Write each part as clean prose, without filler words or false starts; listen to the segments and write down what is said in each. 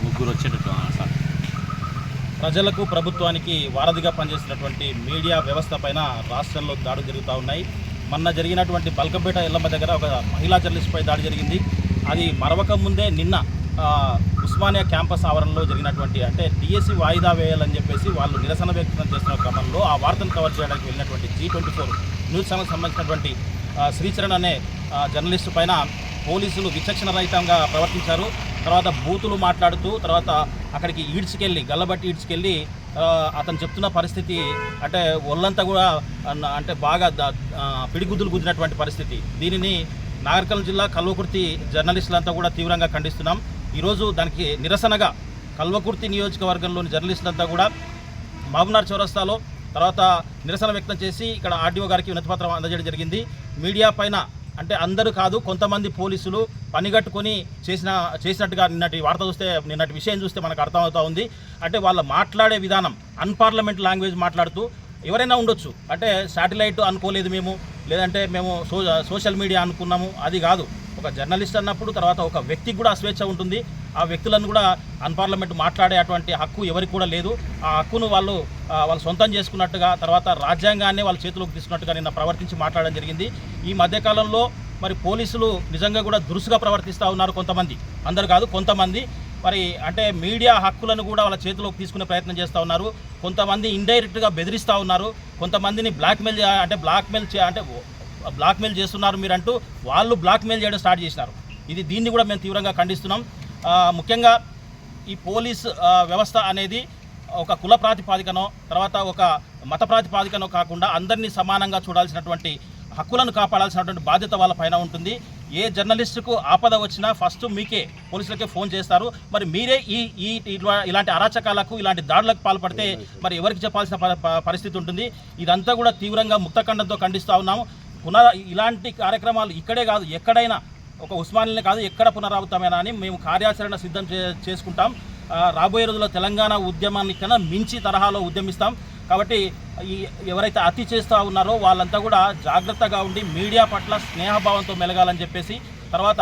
ముగ్గురు వచ్చేటట్టు సార్. ప్రజలకు ప్రభుత్వానికి వారధిగా పనిచేసినటువంటి మీడియా వ్యవస్థ పైన రాష్ట్రంలో దాడులు జరుగుతూ ఉన్నాయి. మొన్న జరిగినటువంటి బల్కంపేట ఎల్లమ్మ దగ్గర ఒక మహిళా జర్నలిస్ట్పై దాడి జరిగింది. అది మరవక ముందే నిన్న ఉస్మానియా క్యాంపస్ ఆవరణలో జరిగినటువంటి అంటే డిఎస్సి వాయిదా వేయాలని చెప్పేసి వాళ్ళు నిరసన వ్యక్తం చేస్తున్న క్రమంలో ఆ వార్తను కవర్ చేయడానికి వెళ్ళినటువంటి G24 న్యూస్ ఛానల్కి సంబంధించినటువంటి శ్రీచరణ్ అనే జర్నలిస్టు పైన పోలీసులు విచక్షణ రహితంగా ప్రవర్తించారు. తర్వాత బూతులు మాట్లాడుతూ తర్వాత అక్కడికి ఈడ్చుకెళ్ళి గల్లబట్టి ఈడ్చుకెళ్ళి అతను చెప్తున్న పరిస్థితి అంటే ఒళ్ళంతా కూడా అంటే బాగా పిడిగుద్దులు గుద్దినటువంటి పరిస్థితి. దీనిని నాగర్కర్నూలు జిల్లా కల్వకుర్తి జర్నలిస్టులంతా కూడా తీవ్రంగా ఖండిస్తున్నాం. ఈరోజు దానికి నిరసనగా కల్వకుర్తి నియోజకవర్గంలోని జర్నలిస్టులంతా కూడా మహబూబ్నగర్ చౌరస్తాలో తర్వాత నిరసన వ్యక్తం చేసి ఇక్కడ ఆర్డీఓ గారికి వినతిపత్రం అందజేయడం జరిగింది. మీడియా పైన అంటే అందరూ కాదు కొంతమంది పోలీసులు పనిగట్టుకొని చేసినట్టుగా నిన్నటి వార్త చూస్తే నిన్నటి విషయం చూస్తే మనకు అర్థమవుతూ ఉంది. అంటే వాళ్ళు మాట్లాడే విధానం అన్పార్లమెంట్ లాంగ్వేజ్ మాట్లాడుతూ ఎవరైనా ఉండొచ్చు అంటే శాటిలైట్ అనుకోలేదు మేము, లేదంటే మేము సోషల్ మీడియా అనుకున్నాము, అది కాదు. ఒక జర్నలిస్ట్ అన్నప్పుడు తర్వాత ఒక వ్యక్తికి కూడా స్వేచ్ఛ ఉంటుంది. ఆ వ్యక్తులను కూడా అన్పార్లమెంట్ మాట్లాడే అటువంటి హక్కు ఎవరికి కూడా లేదు. ఆ హక్కును వాళ్ళు సొంతం చేసుకున్నట్టుగా తర్వాత రాజ్యాంగాన్ని వాళ్ళ చేతిలోకి తీసుకున్నట్టుగా నిన్న ప్రవర్తించి మాట్లాడడం జరిగింది. ఈ మధ్యకాలంలో మరి పోలీసులు నిజంగా కూడా దురుసుగా ప్రవర్తిస్తూ ఉన్నారు కొంతమంది, అందరు కాదు కొంతమంది. మరి అంటే మీడియా హక్కులను కూడా వాళ్ళ చేతిలోకి తీసుకునే ప్రయత్నం చేస్తూ ఉన్నారు. కొంతమంది ఇండైరెక్ట్గా బెదిరిస్తూ ఉన్నారు. కొంతమందిని బ్లాక్మెయిల్ చేస్తున్నారు మీరంటూ వాళ్ళు బ్లాక్మెయిల్ చేయడం స్టార్ట్ చేసినారు. దీన్ని కూడా మేము తీవ్రంగా ఖండిస్తున్నాం. ముఖ్యంగా ఈ పోలీస్ వ్యవస్థ అనేది ఒక కుల ప్రాతిపాదికనో తర్వాత ఒక మత ప్రాతిపాదికనో కాకుండా అందరినీ సమానంగా చూడాల్సినటువంటి హక్కులను కాపాడాల్సినటువంటి బాధ్యత వాళ్ళ పైన ఉంటుంది. ఏ జర్నలిస్టుకు ఆపద వచ్చినా ఫస్ట్ మీకే పోలీసులకే ఫోన్ చేస్తారు. మరి మీరే ఇలాంటి అరాచకాలకు ఇలాంటి దాడులకు పాల్పడితే మరి ఎవరికి చెప్పాల్సిన పరిస్థితి ఉంటుంది. ఇదంతా కూడా తీవ్రంగా ముక్తఖండంతో ఖండిస్తూ ఉన్నాము. ఇలాంటి కార్యక్రమాలు ఇక్కడే కాదు ఎక్కడైనా ఒక ఉస్మానియానే కాదు ఎక్కడ పునరావృతమైనా అని మేము కార్యాచరణ సిద్ధం చేసుకుంటాం. రాబోయే రోజుల్లో తెలంగాణ ఉద్యమానికన్నా మించి తరహాలో ఉద్యమిస్తాం. కాబట్టి ఎవరైతే అతి చేస్తూ ఉన్నారో వాళ్ళంతా కూడా జాగ్రత్తగా ఉండి మీడియా పట్ల స్నేహభావంతో మెలగాలని చెప్పేసి తర్వాత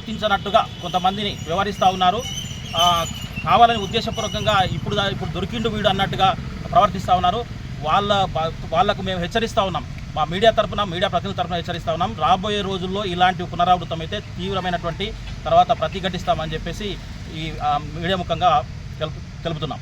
గుర్తించినట్టుగా కొంతమందిని వ్యవహరిస్తూ ఉన్నారు. కావాలని ఉద్దేశపూర్వకంగా ఇప్పుడు దొరికిండు వీడు అన్నట్టుగా ప్రవర్తిస్తూ ఉన్నారు. వాళ్ళకు మేము హెచ్చరిస్తూ ఉన్నాం. మా మీడియా ప్రతినిధుల తరఫున హెచ్చరిస్తూ ఉన్నాం. రాబోయే రోజుల్లో ఇలాంటి పునరావృతం అయితే తీవ్రమైనటువంటి తర్వాత ప్రతిఘటిస్తామని చెప్పేసి ఈ మీడియా ముఖంగా తెలుపుతున్నాం.